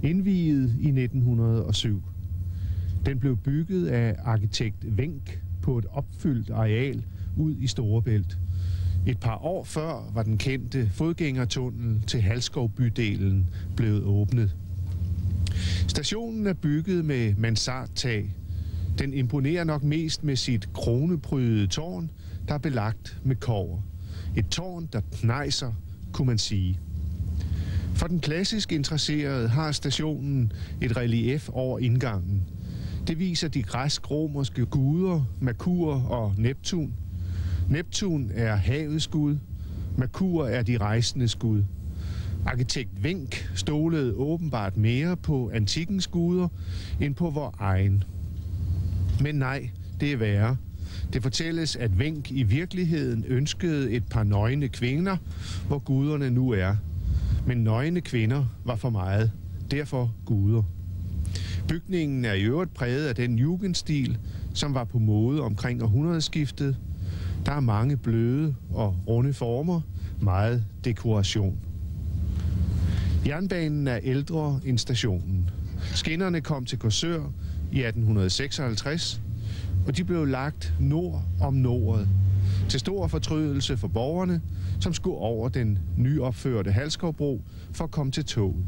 indviet i 1907. Den blev bygget af arkitekt Wenck på et opfyldt areal ud i Storebælt. Et par år før var den kendte fodgængertunnel til Halsskov-bydelen blevet åbnet. Stationen er bygget med mansardtag. Den imponerer nok mest med sit kroneprydede tårn, der er belagt med kobber. Et tårn, der knejser, kunne man sige. For den klassisk interesserede har stationen et relief over indgangen. Det viser de græsk-romerske guder, Merkur og Neptun. Neptun er havets gud, Merkur er de rejsendes gud. Arkitekt Wenck stolede åbenbart mere på antikkens guder end på vor egen. Men nej, det er værre. Det fortælles, at Wenck i virkeligheden ønskede et par nøgne kvinder, hvor guderne nu er. Men nøgne kvinder var for meget, derfor guder. Bygningen er i øvrigt præget af den jugendstil, som var på mode omkring århundredeskiftet. Der er mange bløde og runde former, meget dekoration. Jernbanen er ældre end stationen. Skinnerne kom til Korsør i 1856, og de blev lagt nord om Noret, til stor fortrydelse for borgerne, som skulle over den nyopførte Halskovbro for at komme til toget.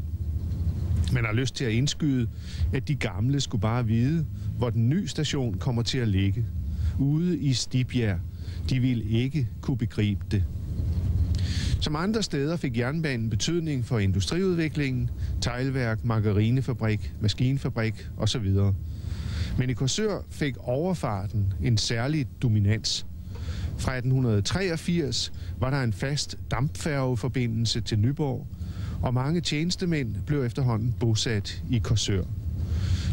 Man har lyst til at indskyde, at de gamle skulle bare vide, hvor den nye station kommer til at ligge. Ude i Stibjerg. De ville ikke kunne begribe det. Som andre steder fik jernbanen betydning for industriudviklingen, teglværk, margarinefabrik, maskinfabrik osv. Men i Korsør fik overfarten en særlig dominans. Fra 1883 var der en fast dampfærgeforbindelse til Nyborg, og mange tjenestemænd blev efterhånden bosat i Korsør.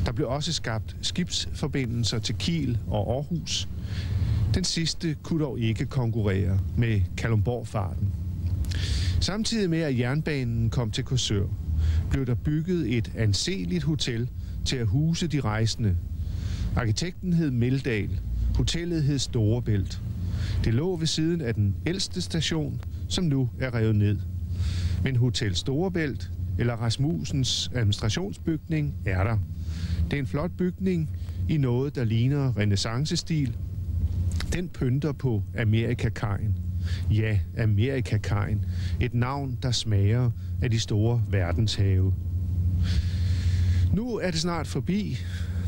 Der blev også skabt skibsforbindelser til Kiel og Aarhus. Den sidste kunne dog ikke konkurrere med Kalundborgfarten. Samtidig med at jernbanen kom til Korsør, blev der bygget et anseligt hotel til at huse de rejsende. Arkitekten hed Meldal. Hotellet hed Storebælt. Det lå ved siden af den ældste station, som nu er revet ned. Men Hotel Storebælt, eller Rasmussens administrationsbygning, er der. Det er en flot bygning i noget, der ligner renæssancestil. Den pynter på Amerikakajen. Ja, Amerikakajen. Et navn, der smager af de store verdenshave. Nu er det snart forbi.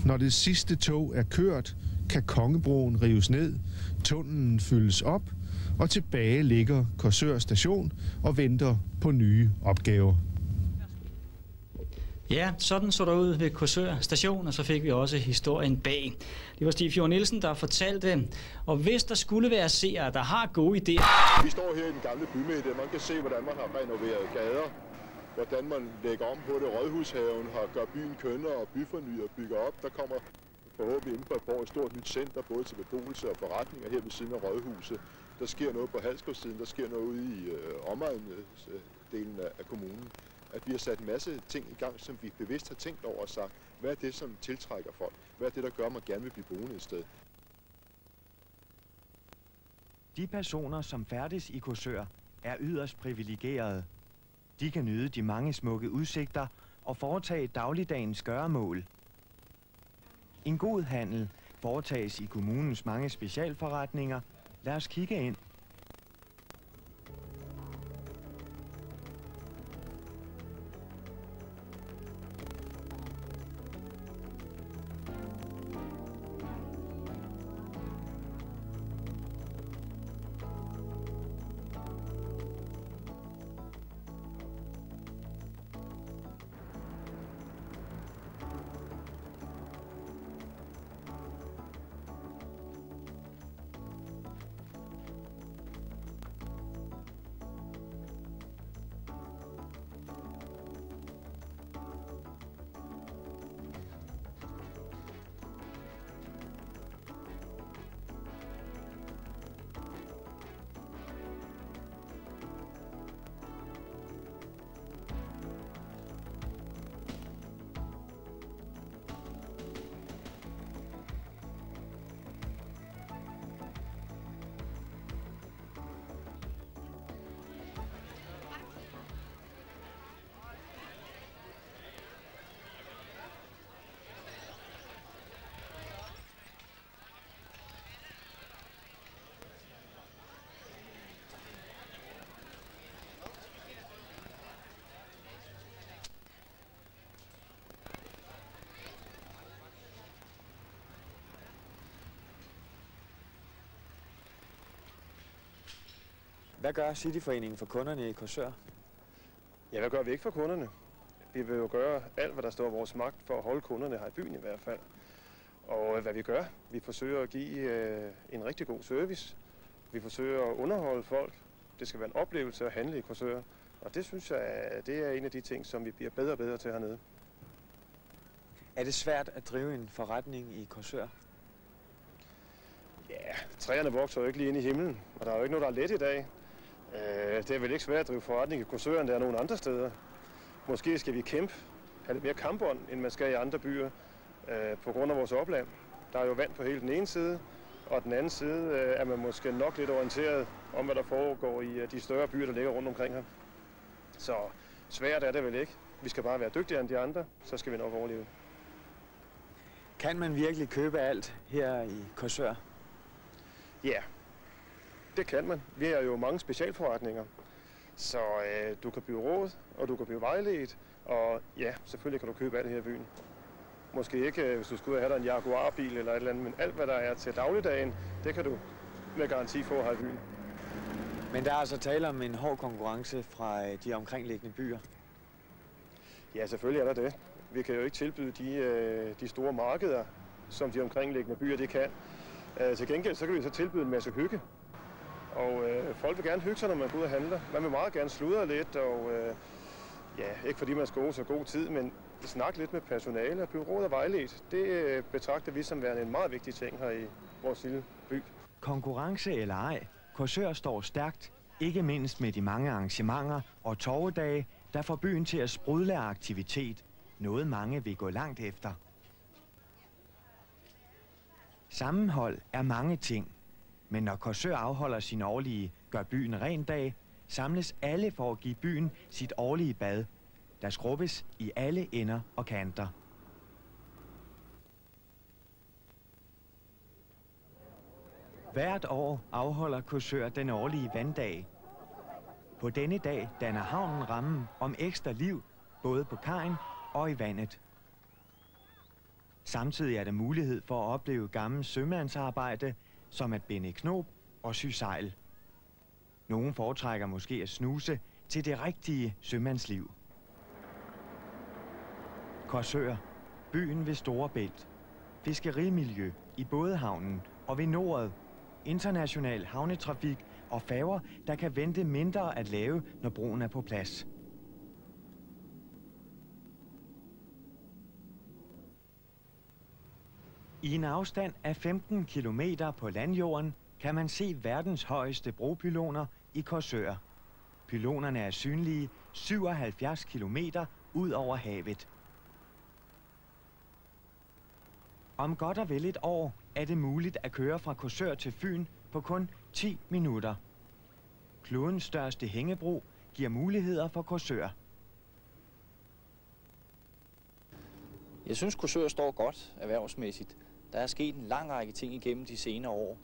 Når det sidste tog er kørt, kan Kongebroen rives ned, tunnelen fyldes op, og tilbage ligger Korsør station og venter på nye opgaver. Ja, sådan så der ud ved Korsør station, og så fik vi også historien bag. Det var Stig Fjord Nielsen, der fortalte, og hvis der skulle være seere, der har gode idéer. Vi står her i den gamle bymidte. Man kan se, hvordan man har renoveret gader, hvordan man lægger om på det. Rådhushaven har gør byen kønnere og byfornyer og bygger op. Der kommer forhåbentlig inden for et par år et stort nyt center, både til beboelse og forretninger her ved siden af Rådhuset. Der sker noget på Halskovsiden, der sker noget ude i omegnsdelen af kommunen. At vi har sat en masse ting i gang, som vi bevidst har tænkt over og sagt, hvad er det, som tiltrækker folk? Hvad er det, der gør, at man gerne vil blive boende et sted? De personer, som færdes i Korsør, er yderst privilegerede. De kan nyde de mange smukke udsigter og foretage dagligdagens gøremål. En god handel foretages i kommunens mange specialforretninger. Lad os kigge ind. Hvad gør Cityforeningen for kunderne i Korsør? Ja, hvad gør vi ikke for kunderne? Vi vil jo gøre alt, hvad der står i vores magt for at holde kunderne her i byen i hvert fald. Og hvad vi gør, vi forsøger at give en rigtig god service. Vi forsøger at underholde folk. Det skal være en oplevelse at handle i Korsør. Og det synes jeg, det er en af de ting, som vi bliver bedre og bedre til hernede. Er det svært at drive en forretning i Korsør? Ja, træerne vokser jo ikke lige ind i himlen, og der er jo ikke noget, der er let i dag. Det er vel ikke svært at drive forretning i Korsør, end der er nogen andre steder. Måske skal vi kæmpe, have lidt mere kampånd, end man skal i andre byer, på grund af vores opland. Der er jo vand på hele den ene side, og den anden side er man måske nok lidt orienteret om, hvad der foregår i de større byer, der ligger rundt omkring her. Så svært er det vel ikke. Vi skal bare være dygtigere end de andre, så skal vi nok overleve. Kan man virkelig købe alt her i Korsør? Ja, det kan man. Vi har jo mange specialforretninger. Så du kan blive råd, og du kan blive vejledt, og ja, selvfølgelig kan du købe alt her i byen. Måske ikke, hvis du skulle ud og have dig en Jaguar-bil eller et eller andet, men alt, hvad der er til dagligdagen, det kan du med garanti få her i byen. Men der er altså tale om en hård konkurrence fra de omkringliggende byer? Ja, selvfølgelig er der det. Vi kan jo ikke tilbyde de store markeder, som de omkringliggende byer de kan. Til gengæld så kan vi så tilbyde en masse hygge. Og folk vil gerne hygge sig, når man går ud og handler. Man vil meget gerne sludre lidt, og ja, ikke fordi man skal bruge så god tid, men snakke lidt med personale og blive råd og vejledt. Det betragter vi som værende en meget vigtig ting her i vores lille by. Konkurrence eller ej, Korsør står stærkt, ikke mindst med de mange arrangementer og torvedage, der får byen til at sprudle af aktivitet. Noget mange vil gå langt efter. Sammenhold er mange ting, men når Korsør afholder sin årlige Gør byen ren dag, samles alle for at give byen sit årlige bad, der skrubbes i alle ender og kanter. Hvert år afholder Korsør den årlige vanddag. På denne dag danner havnen rammen om ekstra liv, både på kajen og i vandet. Samtidig er der mulighed for at opleve gammel sømandsarbejde, som at binde knob og sy sejl. Nogle foretrækker måske at snuse til det rigtige sømandsliv. Korsør, byen ved Storebælt. Fiskerimiljø i bådehavnen og ved Noret. International havnetrafik og færger, der kan vente mindre at lave, når broen er på plads. I en afstand af 15 kilometer på landjorden kan man se verdens højeste bropyloner i Korsør. Pylonerne er synlige 77 kilometer ud over havet. Om godt og vel et år er det muligt at køre fra Korsør til Fyn på kun 10 minutter. Klodens største hængebro giver muligheder for Korsør. Jeg synes, Korsør står godt erhvervsmæssigt. Der er sket en lang række ting igennem de senere år.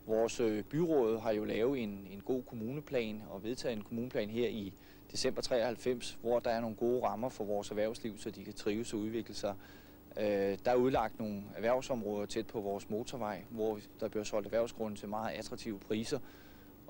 Vores byråd har jo lavet en god kommuneplan og vedtaget en kommuneplan her i december 93, hvor der er nogle gode rammer for vores erhvervsliv, så de kan trives og udvikle sig. Der er udlagt nogle erhvervsområder tæt på vores motorvej, hvor der bliver solgt erhvervsgrunde til meget attraktive priser.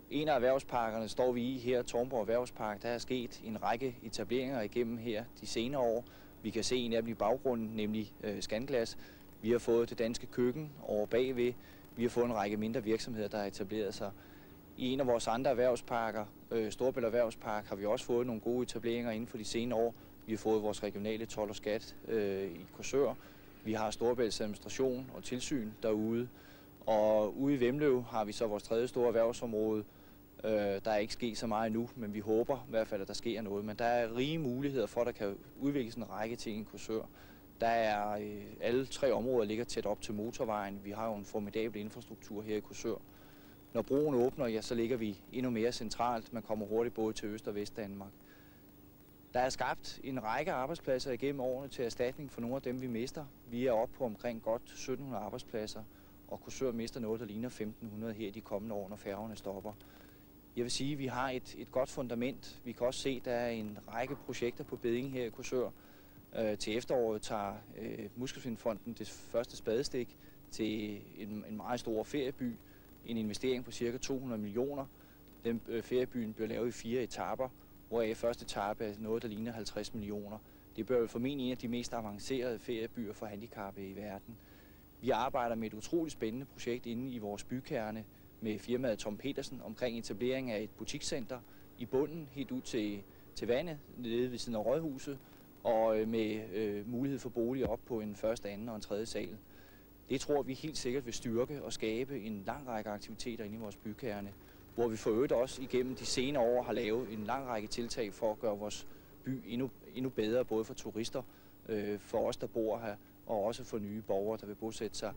En af erhvervsparkerne står vi i her, Tornborg Erhvervspark. Der er sket en række etableringer igennem her de senere år. Vi kan se en af dem i baggrunden, nemlig Scanglas. Vi har fået det danske køkken over bagved. Vi har fået en række mindre virksomheder, der har etableret sig. I en af vores andre erhvervsparker, Storebælt Erhvervspark, har vi også fået nogle gode etableringer inden for de senere år. Vi har fået vores regionale told og skat i Korsør. Vi har Storebælts administration og tilsyn derude. Og ude i Vemlev har vi så vores tredje store erhvervsområde. Der er ikke sket så meget endnu, men vi håber i hvert fald, at der sker noget. Men der er rige muligheder for, at der kan udvikles en række ting i Korsør. Der er alle tre områder ligger tæt op til motorvejen. Vi har jo en formidabel infrastruktur her i Korsør. Når broen åbner, ja, så ligger vi endnu mere centralt. Man kommer hurtigt både til Øst- og Vestdanmark. Der er skabt en række arbejdspladser igennem årene til erstatning for nogle af dem, vi mister. Vi er oppe på omkring godt 1700 arbejdspladser, og Korsør mister noget, der ligner 1500 her de kommende år, når færgerne stopper. Jeg vil sige, at vi har et godt fundament. Vi kan også se, at der er en række projekter på bedding her i Korsør. Til efteråret tager Muskelsvindfonden det første spadestik til en meget stor ferieby. En investering på ca. 200 millioner. Den feriebyen bliver lavet i 4 etaper, hvoraf første etape er noget, der ligner 50 millioner. Det bliver formentlig en af de mest avancerede feriebyer for handicappede i verden. Vi arbejder med et utroligt spændende projekt inde i vores bykerne med firmaet Tom Petersen omkring etablering af et butikscenter i bunden, helt ud til vandet, nede ved siden af rådhuset, og med mulighed for boliger op på en første, anden og en tredje sal. Det tror vi helt sikkert vil styrke og skabe en lang række aktiviteter inde i vores bykerne, hvor vi for øvrigt også igennem de senere år har lavet en lang række tiltag for at gøre vores by endnu bedre, både for turister, for os, der bor her, og også for nye borgere, der vil bosætte sig.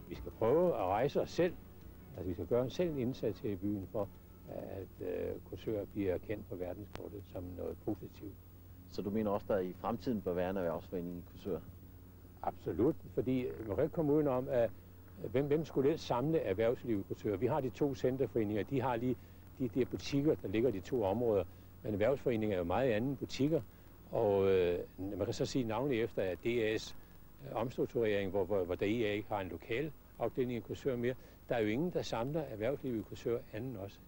Vi skal prøve at rejse os selv. Altså, vi skal gøre selv en indsats her i byen for, at Korsør bliver kendt på verdenskortet som noget positivt. Så du mener også, at der i fremtiden bør være en erhvervsforening i Korsør? Absolut, fordi man kan ikke komme udenom, at hvem skulle ellers samle erhvervsliv i Korsør? Vi har de 2 centerforeninger, de har lige de der butikker, der ligger i de 2 områder. Men erhvervsforeninger er jo meget andet butikker, og man kan så sige navnlig efter, at DA's omstrukturering, hvor der ikke har en lokal afdeling i Korsør mere. Der er jo ingen, der samler erhvervsliv i Korsør anden også.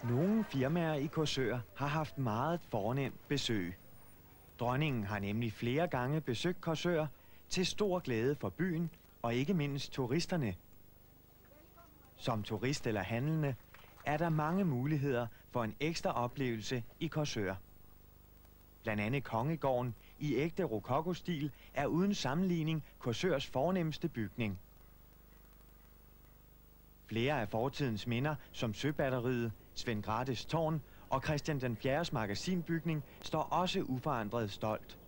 Nogle firmaer i Korsør har haft meget fornemt besøg. Dronningen har nemlig flere gange besøgt Korsør til stor glæde for byen og ikke mindst turisterne. Som turist eller handlende er der mange muligheder for en ekstra oplevelse i Korsør. Blandt andet Kongegården i ægte rokokostil er uden sammenligning Korsørs fornemste bygning. Flere af fortidens minder, som Søbatteriet, Svend Grathes tårn og Christian den 4. magasinbygning, står også uforandret stolt.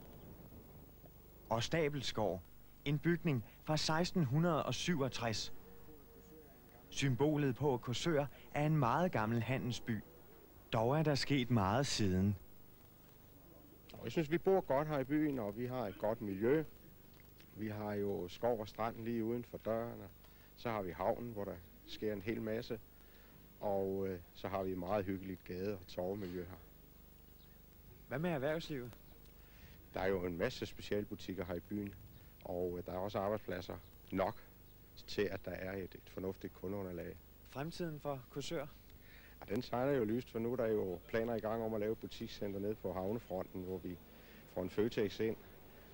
Og Stabelsgård, en bygning fra 1667. Symbolet på Korsør er en meget gammel handelsby. Dog er der sket meget siden. Jeg synes, vi bor godt her i byen, og vi har et godt miljø. Vi har jo skov og strand lige uden for døren, og så har vi havnen, hvor der sker en hel masse. Og så har vi et meget hyggeligt gade- og torvemiljø her. Hvad med erhvervslivet? Der er jo en masse specialbutikker her i byen, og der er også arbejdspladser nok til, at der er et fornuftigt kundeunderlag. Fremtiden for Korsør? Ja, den sejler jo lyst, for nu er der jo planer i gang om at lave et butikscenter nede på havnefronten, hvor vi får en Føtex ind,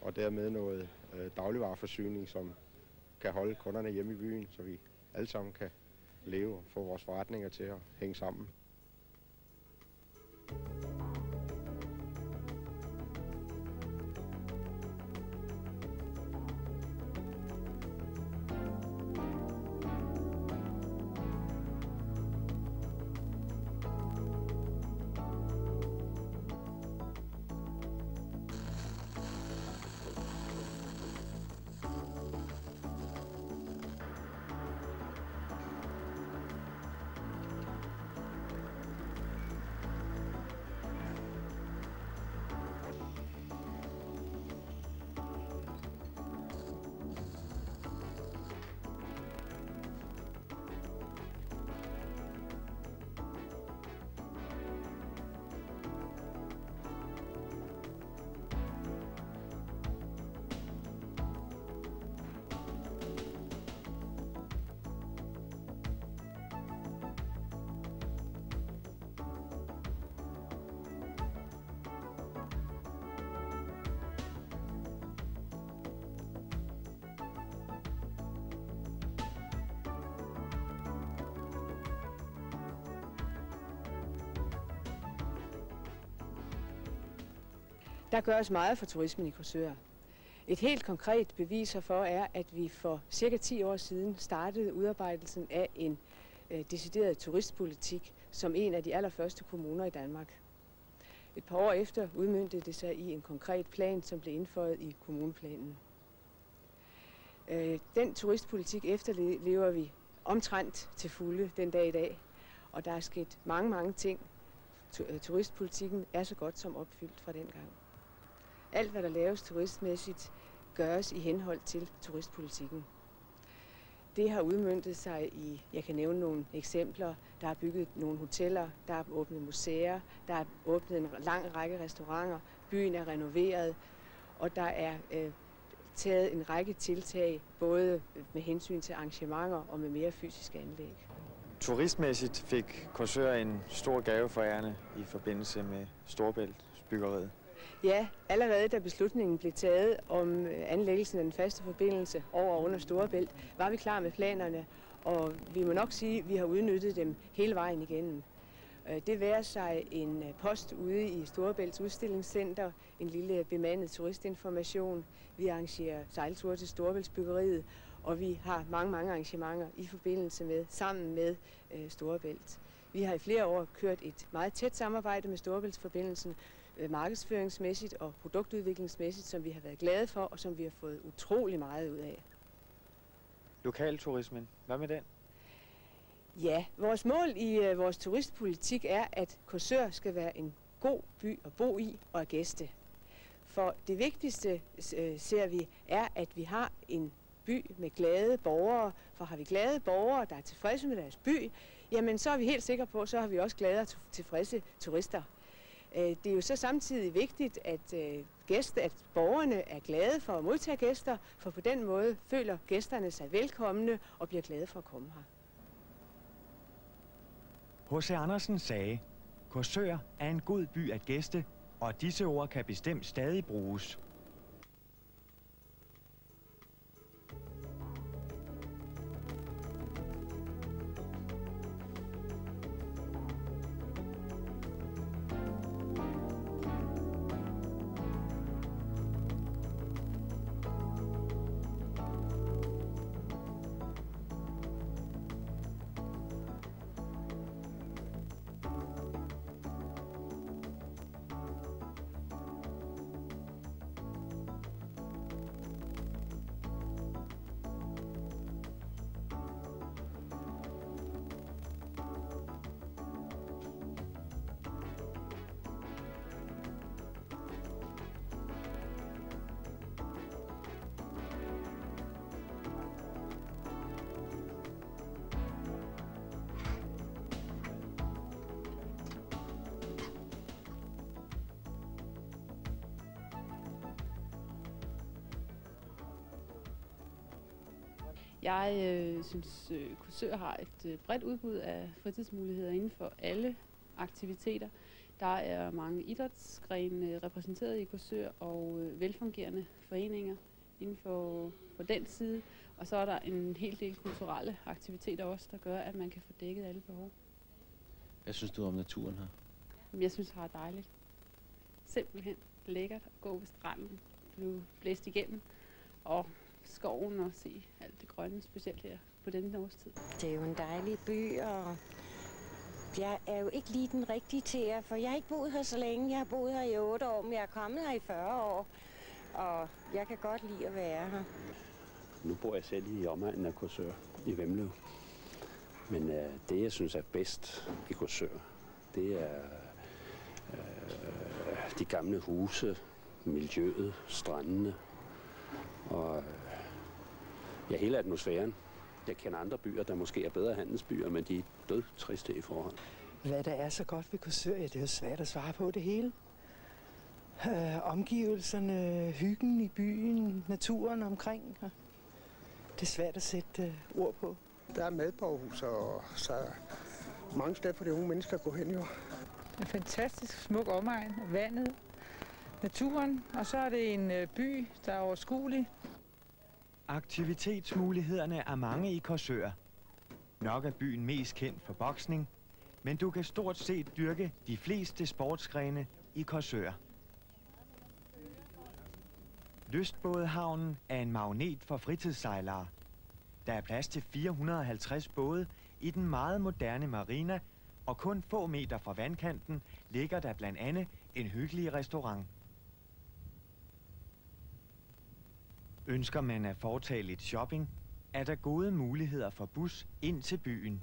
og dermed noget dagligvareforsyning, som kan holde kunderne hjemme i byen, så vi alle sammen kan leve og få vores forretninger til at hænge sammen. Der gøres meget for turismen i Korsør. Et helt konkret bevis herfor er, at vi for cirka 10 år siden startede udarbejdelsen af en decideret turistpolitik som en af de allerførste kommuner i Danmark. Et par år efter udmøntede det sig i en konkret plan, som blev indføjet i kommuneplanen. Den turistpolitik efterlever vi omtrent til fulde den dag i dag, og der er sket mange ting. Turistpolitikken er så godt som opfyldt fra dengang. Alt, hvad der laves turistmæssigt, gøres i henhold til turistpolitikken. Det har udmøntet sig i, jeg kan nævne nogle eksempler, der er bygget nogle hoteller, der er åbnet museer, der er åbnet en lang række restauranter, byen er renoveret, og der er taget en række tiltag, både med hensyn til arrangementer og med mere fysiske anlæg. Turistmæssigt fik Korsør en stor gave for ærende i forbindelse med Storebæltsbyggeriet. Ja, allerede da beslutningen blev taget om anlæggelsen af den faste forbindelse over og under Storebælt, var vi klar med planerne, og vi må nok sige, at vi har udnyttet dem hele vejen igennem. Det værer sig en post ude i Storebælts udstillingscenter, en lille bemandet turistinformation. Vi arrangerer sejlture til Storebæltsbyggeriet, og vi har mange arrangementer i forbindelse med, sammen med Storebælt. Vi har i flere år kørt et meget tæt samarbejde med Storebæltsforbindelsen, markedsføringsmæssigt og produktudviklingsmæssigt, som vi har været glade for, og som vi har fået utrolig meget ud af. Lokalturismen, hvad med den? Ja, vores mål i vores turistpolitik er, at Korsør skal være en god by at bo i og at gæste. For det vigtigste, ser vi, er, at vi har en by med glade borgere. For har vi glade borgere, der er tilfredse med deres by, jamen så er vi helt sikre på, så har vi også glade og tilfredse turister. Det er jo så samtidig vigtigt, at borgerne er glade for at modtage gæster, for på den måde føler gæsterne sig velkomne og bliver glade for at komme her. H.C. Andersen sagde, Korsør er en god by at gæste, og disse ord kan bestemt stadig bruges. Jeg synes, Korsør har et bredt udbud af fritidsmuligheder inden for alle aktiviteter. Der er mange idrætsgrene repræsenteret i Korsør og velfungerende foreninger. inden for den side. Og så er der en hel del kulturelle aktiviteter også, der gør, at man kan få dækket alle behov. Hvad synes du om naturen her? Jeg synes, det er dejligt. Simpelthen lækkert at gå ved stranden, blive blæst igennem, og skoven og se alt det grønne, specielt her på denne årstid. Det er jo en dejlig by, og jeg er jo ikke lige den rigtige til jer, for jeg har ikke boet her så længe. Jeg har boet her i 8 år, men jeg er kommet her i 40 år, og jeg kan godt lide at være her. Nu bor jeg selv i omegnen af Korsør i Vemmelev. Men det, jeg synes er bedst i Korsør, det er de gamle huse, miljøet, strandene og hele atmosfæren. Jeg kender andre byer, der måske er bedre handelsbyer, men de er dødtriste i forhold. Hvad der er så godt ved Korsør, det er jo svært at svare på det hele. Omgivelserne, hyggen i byen, naturen omkring. Det er svært at sætte ord på. Der er madborghus, og så mange steder for de unge mennesker at gå hen jo. En fantastisk smuk omegn, vandet, naturen, og så er det en by, der er overskuelig. Aktivitetsmulighederne er mange i Korsør. Nok er byen mest kendt for boksning, men du kan stort set dyrke de fleste sportsgrene i Korsør. Lystbådehavnen er en magnet for fritidssejlere. Der er plads til 450 både i den meget moderne marina, og kun få meter fra vandkanten ligger der blandt andet en hyggelig restaurant. Ønsker man at foretage lidt shopping, er der gode muligheder for bus ind til byen.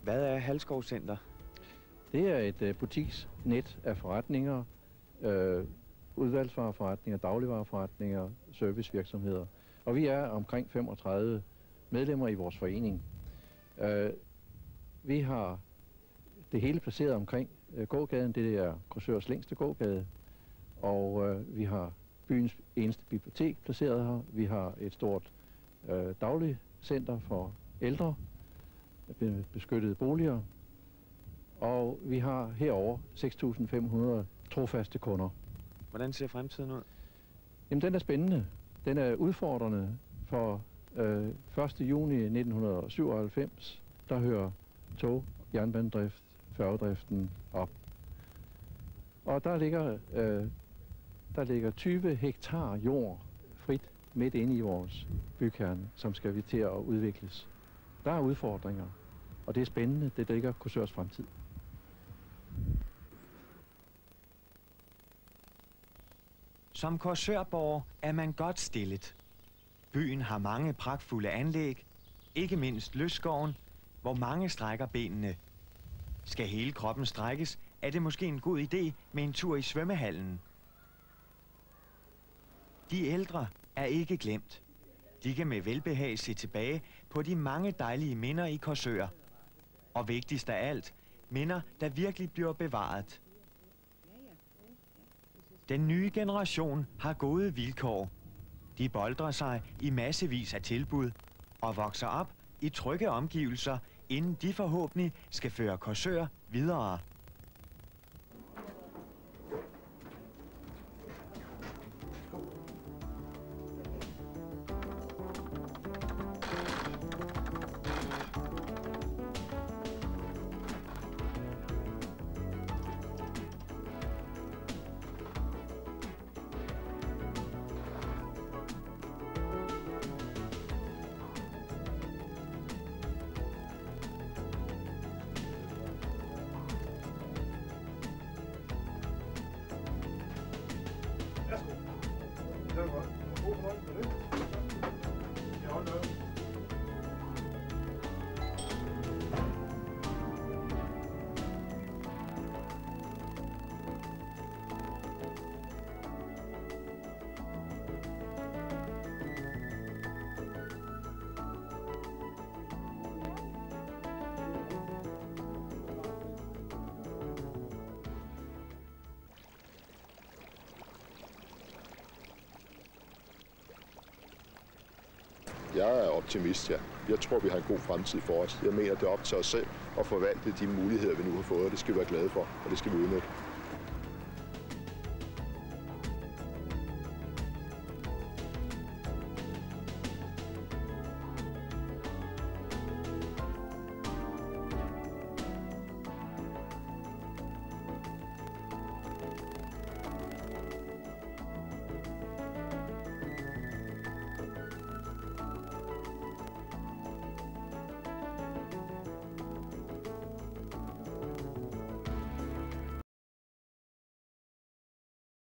Hvad er Halskov Center? Det er et butiksnet af forretninger, udvalgsvareforretninger, dagligvareforretninger, servicevirksomheder. Og vi er omkring 35 medlemmer i vores forening. Vi har det hele placeret omkring gågaden. Det er Korsørs længste gågade. Og vi har byens eneste bibliotek placeret her. Vi har et stort dagligcenter for ældre, beskyttede boliger, og vi har herover 6.500 trofaste kunder. Hvordan ser fremtiden ud? Jamen, den er spændende. Den er udfordrende. For 1. juni 1997, der hører tog, jernbanedrift, færgedriften op. Og der ligger 20 hektar jord frit midt inde i vores bykerne, som skal vi til at udvikles. Der er udfordringer, og det er spændende. Det dækker Korsørs fremtid. Som korsørborger er man godt stillet. Byen har mange pragtfulde anlæg, ikke mindst lystskoven, hvor mange strækker benene. Skal hele kroppen strækkes, er det måske en god idé med en tur i svømmehallen. De ældre er ikke glemt. De kan med velbehag se tilbage på de mange dejlige minder i Korsør. Og vigtigst af alt, minder, der virkelig bliver bevaret. Den nye generation har gode vilkår. De boltrer sig i massevis af tilbud og vokser op i trygge omgivelser, inden de forhåbentlig skal føre Korsør videre. Jeg er optimist, ja. Jeg tror, vi har en god fremtid for os. Jeg mener, det er op til os selv at forvalte de muligheder, vi nu har fået, og det skal vi være glade for, og det skal vi udnytte.